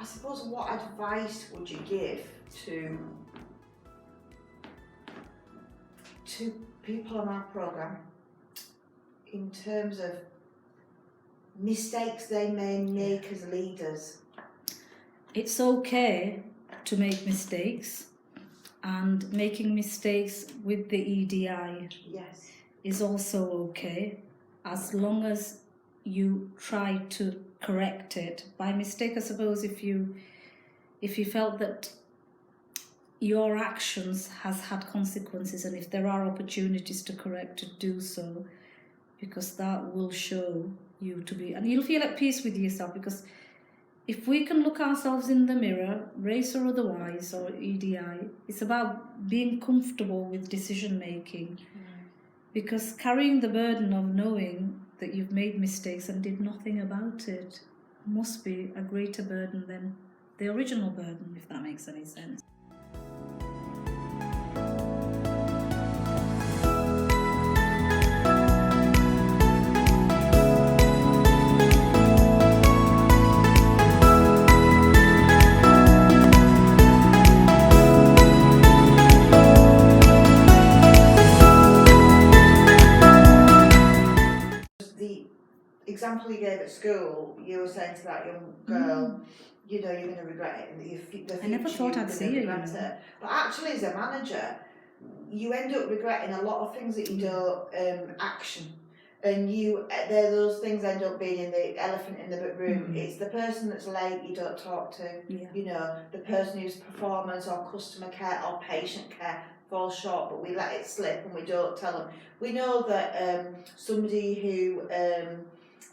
I suppose, what advice would you give to people on our programme in terms of mistakes they may make as leaders? It's okay to make mistakes, and making mistakes with the EDI is also okay, as long as you try to correct it. By mistake, I suppose, if you felt that your actions has had consequences, and if there are opportunities to correct, to do so, because that will show you to be, and you'll feel at peace with yourself, because if we can look ourselves in the mirror, race or otherwise, or EDI, it's about being comfortable with decision making. Because carrying the burden of knowing that you've made mistakes and did nothing about it must be a greater burden than the original burden, if that makes any sense. Example you gave at school, you were saying to that young girl, you know, you're going to regret it, and I never thought I'd see it. But actually, as a manager, you end up regretting a lot of things that you don't action, and those things end up being in the elephant in the room. It's the person that's late you don't talk to. You know, the person whose performance or customer care or patient care falls short, but we let it slip and we don't tell them. We know that somebody who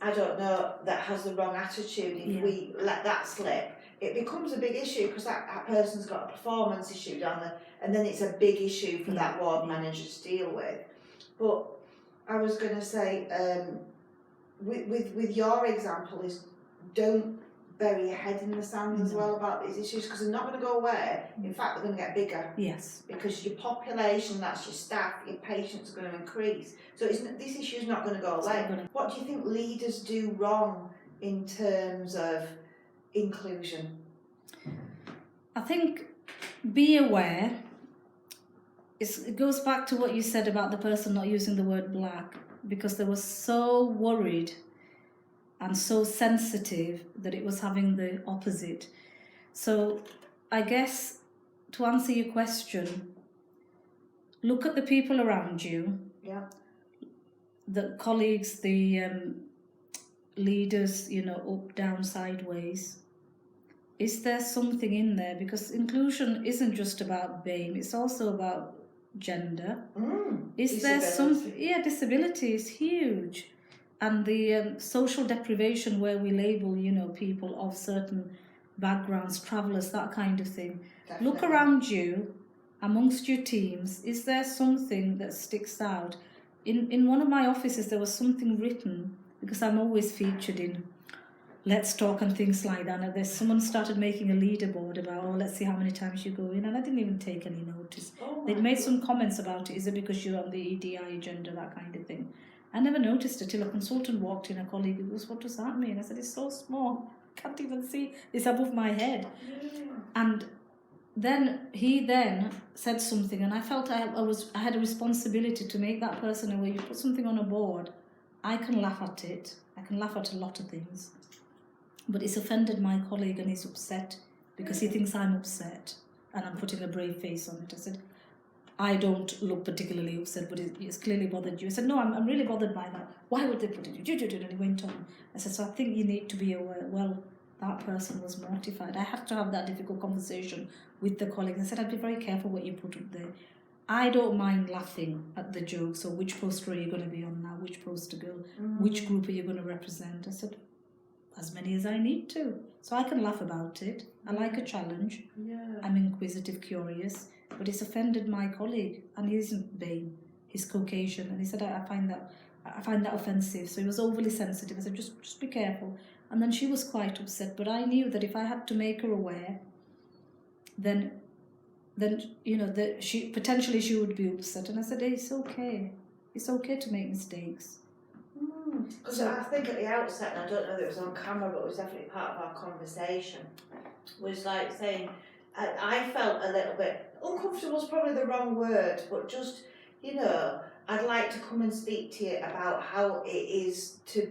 I don't know, that has the wrong attitude, if we let that slip, it becomes a big issue, because that person's got a performance issue down there, and then it's a big issue for that ward manager to deal with. But I was going to say, with your example, is don't bury your head in the sand as well about these issues, because they're not going to go away. In fact, they're going to get bigger. Yes. Because your population, that's your staff, your patients are going to increase. So this issue is not going to go away. What do you think leaders do wrong in terms of inclusion? I think be aware. It goes back to what you said about the person not using the word black, because they were so worried and so sensitive that it was having the opposite. So I guess, to answer your question, look at the people around you, the colleagues, the leaders, you know, up, down, sideways. Is there something in there? Because inclusion isn't just about BAME, it's also about gender. Is there some? Disability is huge. And the social deprivation, where we label, you know, people of certain backgrounds, travellers, that kind of thing. Definitely. Look around you, amongst your teams. Is there something that sticks out? In one of my offices, there was something written, because I'm always featured in Let's Talk and things like that. And someone started making a leaderboard about, let's see how many times you go in. And I didn't even take any notice. They'd made some comments about it. Is it because you're on the EDI agenda, that kind of thing. I never noticed it till a consultant walked in, a colleague goes, what does that mean? I said, it's so small, can't even see, it's above my head. And then he said something, and I felt I had a responsibility to make that person aware. You put something on a board, I can laugh at it, I can laugh at a lot of things, but it's offended my colleague and he's upset because he thinks I'm upset and I'm putting a brave face on it. I said, I don't look particularly upset, but it's clearly bothered you. I said, no, I'm really bothered by that. Why would they put it? And he went on. I said, so I think you need to be aware. Well, that person was mortified. I had to have that difficult conversation with the colleague. I said, I'd be very careful what you put up there. I don't mind laughing at the jokes, or which poster are you going to be on now, which poster go, which group are you going to represent? I said, as many as I need to. So I can laugh about it. I like a challenge. I'm inquisitive, curious. But it's offended my colleague, and he isn't BAME, he's Caucasian, and he said, I find that offensive. So he was overly sensitive. I said, just be careful. And then she was quite upset, but I knew that if I had to make her aware, then you know, that she would be upset. And I said, hey, it's okay to make mistakes. Because I think at the outset, and I don't know if it was on camera, but it was definitely part of our conversation, was like saying, I felt a little bit uncomfortable is probably the wrong word, but just, you know, I'd like to come and speak to you about how it is to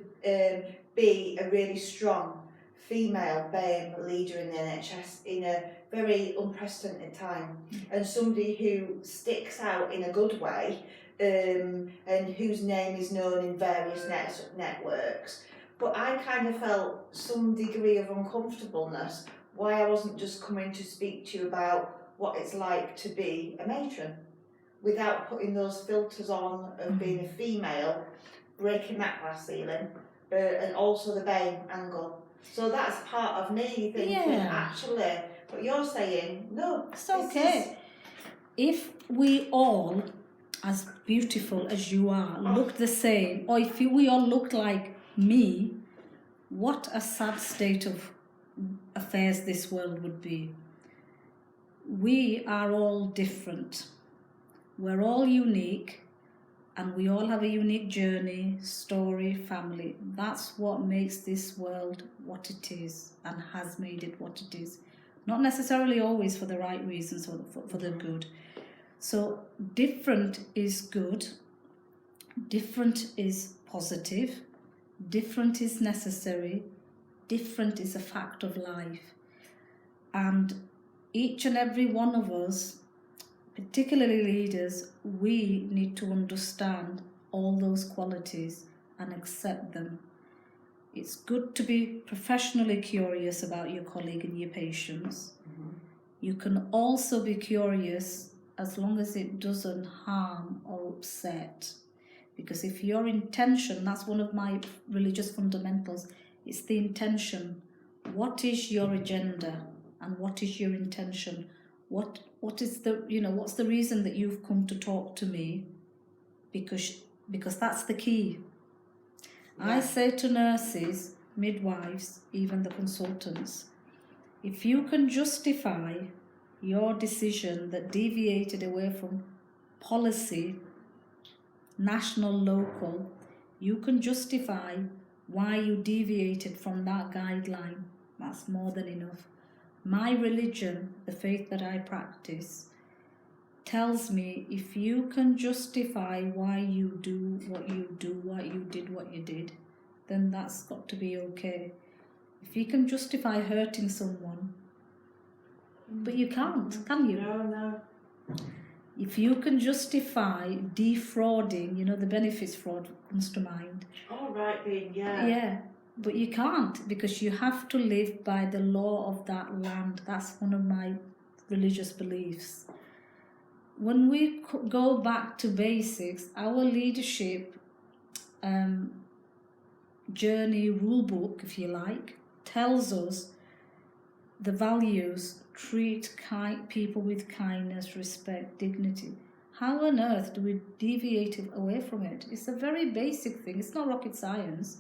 be a really strong female BAME leader in the NHS in a very unprecedented time, and somebody who sticks out in a good way, and whose name is known in various networks. But I kind of felt some degree of uncomfortableness why I wasn't just coming to speak to you about what it's like to be a matron, without putting those filters on of being a female, breaking that glass ceiling, and also the BAME angle. So that's part of me thinking, actually, what you're saying, no. It's okay. If we all, as beautiful as you are, looked the same, or if we all looked like me, what a sad state of affairs this world would be. We are all different. We're all unique, and we all have a unique journey, story, family. That's what makes this world what it is, and has made it what it is. Not necessarily always for the right reasons or for the good. So different is good, different is positive, different is necessary, different is a fact of life. And each and every one of us, particularly leaders, we need to understand all those qualities and accept them. It's good to be professionally curious about your colleague and your patients. You can also be curious as long as it doesn't harm or upset. Because if your intention, that's one of my religious fundamentals, it's the intention. What is your agenda and what is your intention? What is the, what's the reason that you've come to talk to me? Because that's the key. Yeah. I say to nurses, midwives, even the consultants, if you can justify your decision that deviated away from policy, national, local, you can justify why you deviated from that guideline. That's more than enough. My religion, the faith that I practice, tells me if you can justify why you do, why you did what you did, then that's got to be okay. If you can justify hurting someone, but you can't, can you? No. If you can justify defrauding, the benefits fraud comes to mind. Oh, right, yeah. Yeah, but you can't, because you have to live by the law of that land. That's one of my religious beliefs. When we go back to basics, our leadership journey rule book, if you like, tells us the values: treat people with kindness, respect, dignity. How on earth do we deviate away from it? It's a very basic thing. It's not rocket science.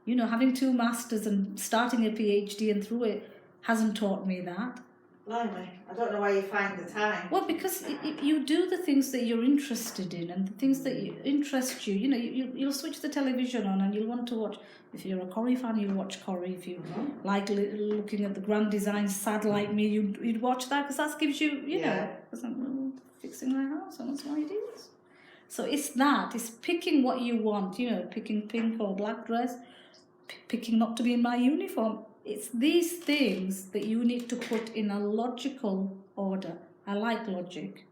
Having 2 masters and starting a PhD and through it hasn't taught me that. Blimey, I don't know where you find the time. Well, because you do the things that you're interested in and the things that interest you. You'll switch the television on and you'll want to watch. If you're a Corrie fan, you'll watch Corrie. If you like looking at the grand design, sad like me, you'd watch that, because that gives you, because I'm fixing my house and that's my ideas. So it's picking what you want, picking pink or black dress, picking not to be in my uniform. It's these things that you need to put in a logical order. I like logic.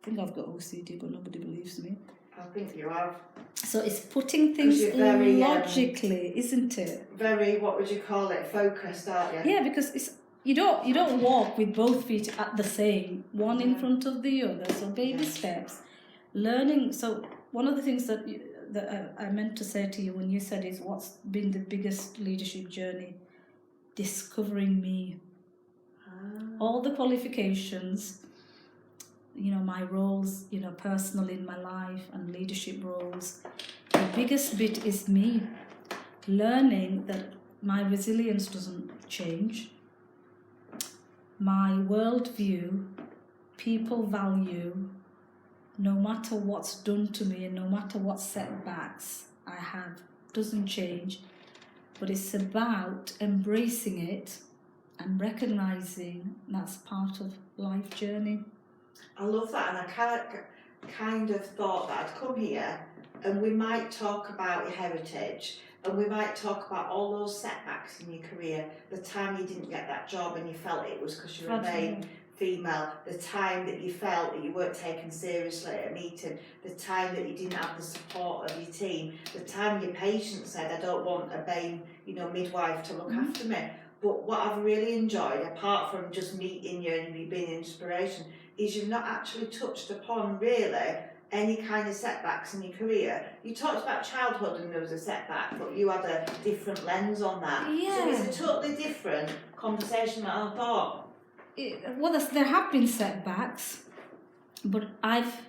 I think I've got OCD, but nobody believes me. I think you have. So it's putting things very, logically, isn't it? Very, what would you call it, focused, aren't you? Yeah, because you don't walk with both feet at the same, one in front of the other. So baby steps, learning. So one of the things that I meant to say to you when you said is what's been the biggest leadership journey? Discovering me. All the qualifications, my roles, personal in my life and leadership roles. The biggest bit is me. Learning that my resilience doesn't change. My worldview, people value, no matter what's done to me and no matter what setbacks I have, doesn't change. But it's about embracing it and recognising that's part of life journey. I love that, and I kind of thought that I'd come here and we might talk about your heritage, and we might talk about all those setbacks in your career, the time you didn't get that job and you felt it was because you were a female, the time that you felt that you weren't taken seriously at a meeting, the time that you didn't have the support of your team, the time your patient said, I don't want a BAME, midwife to look after me. But what I've really enjoyed, apart from just meeting you and you being an inspiration, is you've not actually touched upon really any kind of setbacks in your career. You talked about childhood and there was a setback, but you had a different lens on that. Yeah. So it's a totally different conversation than I thought. Well, there have been setbacks, but I've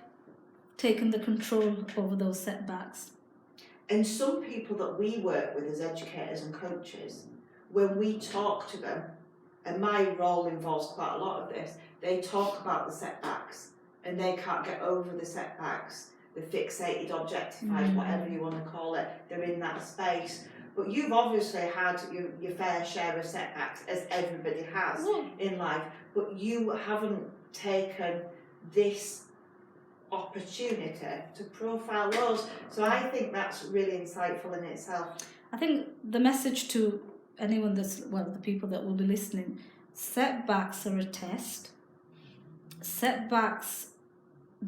taken the control over those setbacks. And some people that we work with as educators and coaches, when we talk to them, and my role involves quite a lot of this, they talk about the setbacks and they can't get over the setbacks. They're fixated, objectified, whatever you want to call it. They're in that space. But you've obviously had your fair share of setbacks, as everybody has in life, but you haven't taken this opportunity to profile those. So I think that's really insightful in itself. I think the message to anyone the people that will be listening, setbacks are a test. Setbacks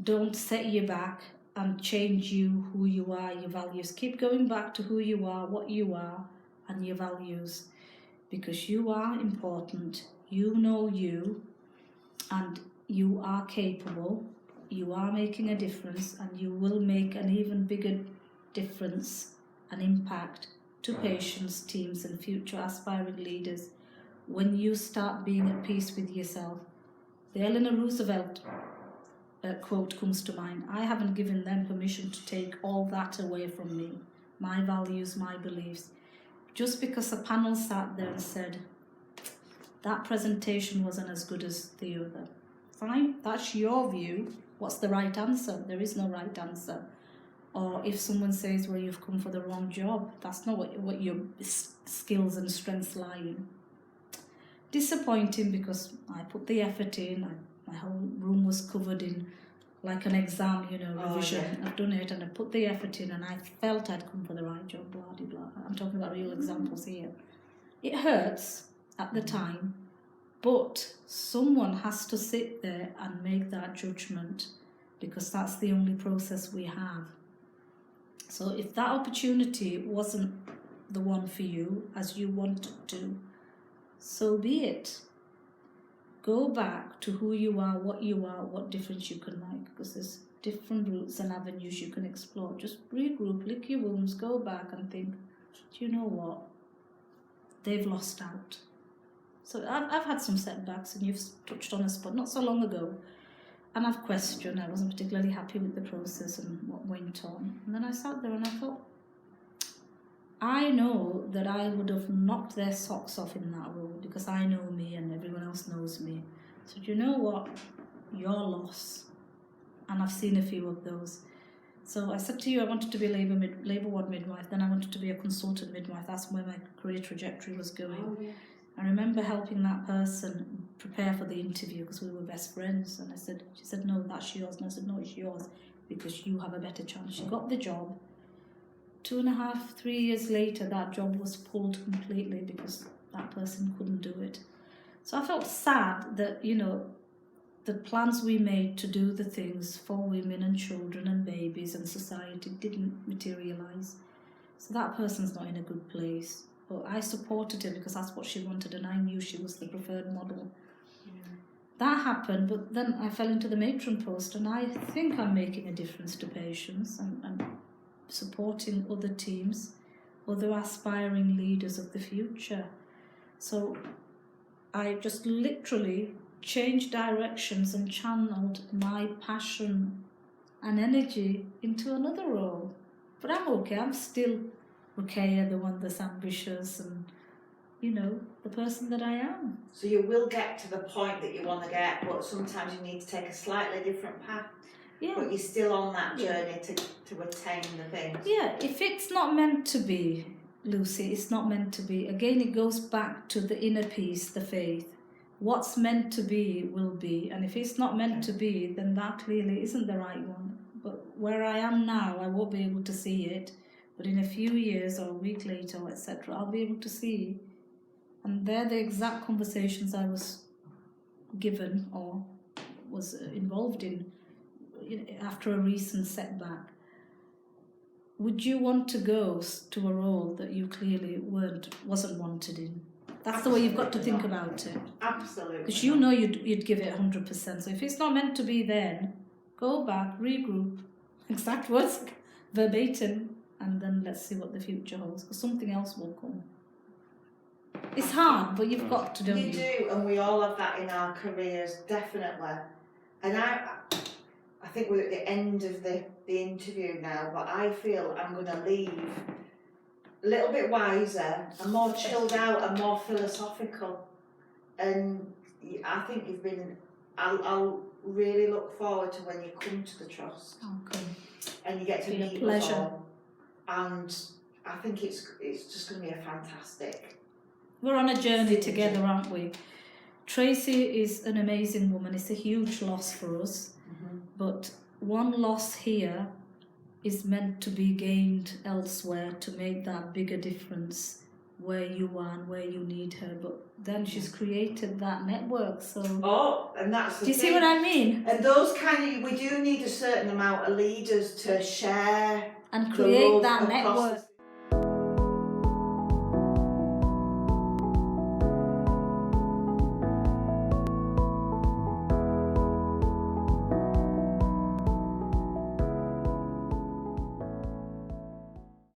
don't set you back and change you, who you are, your values. Keep going back to who you are, what you are, and your values, because you are important, you know you, and you are capable, you are making a difference, and you will make an even bigger difference and impact to patients, teams, and future aspiring leaders when you start being at peace with yourself. The Eleanor Roosevelt quote comes to mind. I haven't given them permission to take all that away from me, my values, my beliefs. Just because a panel sat there and said, that presentation wasn't as good as the other. Fine, that's your view. What's the right answer? There is no right answer. Or if someone says, well, you've come for the wrong job, that's not what your skills and strengths lie in. Disappointing, because I put the effort in, my whole room was covered in like an exam, revision. I've done it and I put the effort in and I felt I'd come for the right job, blah, blah, blah. I'm talking about real examples here. It hurts at the time, but someone has to sit there and make that judgment, because that's the only process we have. So if that opportunity wasn't the one for you as you wanted to, so be it. Go back to who you are, what difference you can make, because there's different routes and avenues you can explore. Just regroup, lick your wounds, go back and think, do you know what? They've lost out. So I've had some setbacks, and you've touched on a spot not so long ago, and I've questioned. I wasn't particularly happy with the process and what went on. And then I sat there and I thought, I know that I would have knocked their socks off in that role, because I know me and everyone else knows me. So do you know what? Your loss. And I've seen a few of those. So I said to you, I wanted to be a labour ward midwife, then I wanted to be a consultant midwife. That's where my career trajectory was going. Oh, yeah. I remember helping that person prepare for the interview, because we were best friends. And she said, no, that's yours. And I said, no, it's yours, because you have a better chance. She got the job. 2.5, 3 years later, that job was pulled completely because that person couldn't do it. So I felt sad that, the plans we made to do the things for women and children and babies and society didn't materialise. So that person's not in a good place. But I supported her because that's what she wanted, and I knew she was the preferred model. Yeah. That happened, but then I fell into the matron post, and I think I'm making a difference to patients and supporting other teams, other aspiring leaders of the future. So I just literally changed directions and channeled my passion and energy into another role. But I'm okay, I'm still Rukeya, the one that's ambitious and, the person that I am. So you will get to the point that you want to get, but sometimes you need to take a slightly different path. Yeah. But you're still on that journey to attain the things. Yeah, if it's not meant to be, Lucy, it's not meant to be. Again, it goes back to the inner peace, the faith. What's meant to be will be, and if it's not meant to be, then that clearly isn't the right one. But where I am now, I won't be able to see it, but in a few years or a week later, etc., I'll be able to see. And they're the exact conversations I was given or was involved in after a recent setback. Would you want to go to a role that you clearly wasn't wanted in? That's the way you've got to think about it. Absolutely. Because you know you'd give it 100%. So if it's not meant to be, then go back, regroup, exact words, verbatim, and then let's see what the future holds. Because something else will come. It's hard, but you've got to, don't you? You do, and we all have that in our careers, definitely. And I think we're at the end of the interview now, but I feel I'm going to leave a little bit wiser and more chilled out and more philosophical. And I think you've been, I'll really look forward to when you come to the trust. Okay. And you get to meet us all. And I think it's just going to be a fantastic. We're on a journey together, aren't we? Tracy is an amazing woman. It's a huge loss for us. Mm-hmm. But one loss here is meant to be gained elsewhere to make that bigger difference where you are and where you need her. But then she's created that network, so... Oh, and that's the thing. Do you see what I mean? And those we do need a certain amount of leaders to share... And create that network.